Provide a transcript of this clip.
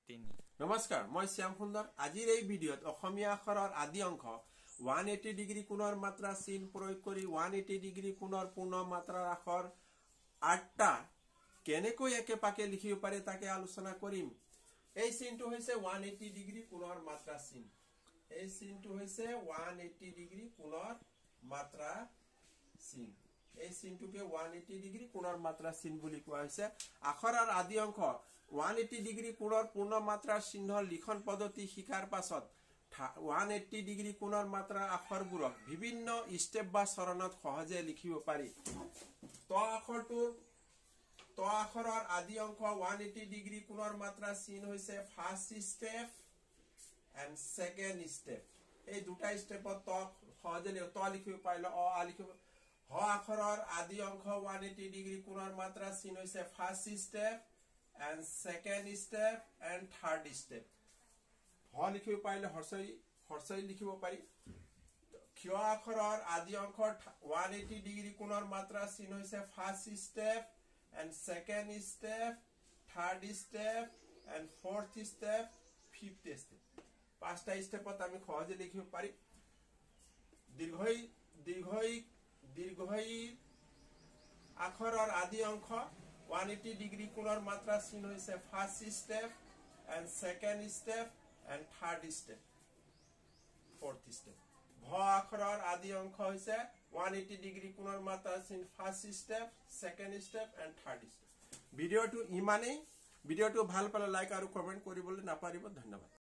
তিনি নমস্কাৰ মই শ্যাম সুন্দৰ আজিৰ এই ভিডিঅ'ত অসমীয়া আখৰৰ আদি অংশ 180 ডিগ্ৰী কোণৰ মাত্ৰা চিন প্ৰয়োগ কৰি 180 ডিগ্ৰী কোণৰ পূৰ্ণ মাত্ৰাৰ আখৰ 8টা কেনেকৈ একেপাকে লিখিব পাৰে তাকে আলোচনা কৰিম। এই চিনটো হৈছে 180 ডিগ্ৰী কোণৰ মাত্ৰা চিন। এই চিনটো হৈছে 180 ডিগ্ৰী কোণৰ মাত্ৰা চিন। এই চিনটোকে 180 ডিগ্ৰী কোণৰ মাত্ৰা চিন বুলি কোৱা হৈছে। আখৰৰ আদি অংশ 180 ডিগ্ৰী কোণৰ পূৰ্ণ মাত্ৰাৰ চিহ্নৰ লিখন পদ্ধতি শিকাৰ পাছত 180 ডিগ্ৰী কোণৰ মাত্ৰাৰ আখৰবোৰক বিভিন্ন স্টেপ বা চৰণত সহজে লিখিব পাৰি। ত আখৰৰ আদি অংশ 180 ডিগ্ৰী কোণৰ মাত্ৰা চিন হৈছে first step and second step. এই দুটা স্টেপত সহজে লিখিব পাৰিলে অ লিখিব। হ আখৰৰ আদি অংশ 180 ডিগ্ৰী কোণৰ মাত্ৰা চিন হৈছে first step and second step and third step. হ লিখিব পাৰিলে হৰসৈ লিখিব পাৰি। ক্ষয় আখৰৰ আদি অংশ 180 ডিগ্ৰী কোণৰ মাত্ৰা চিন হৈছে first step and second step, third step and fourth step, fifth step. পাঁচটা স্টেপত আমি সহজে লিখিব পাৰি। দীৰ্ঘই আখৰৰ আদি অংশ 180 ডিগ্ৰী কোণৰ মাত্ৰা চিন হৈছে first step and second step and third step, fourth step. ভ আখৰৰ আদি অংশ হৈছে 180 ডিগ্ৰী কোণৰ মাত্ৰা চিন first step, second step and third step. ভিডিঅ'টো ইমানেই। ভিডিঅ'টো ভাল পালে লাইক আৰু কমেন্ট কৰিবলৈ নাপাহৰিব। ধন্যবাদ।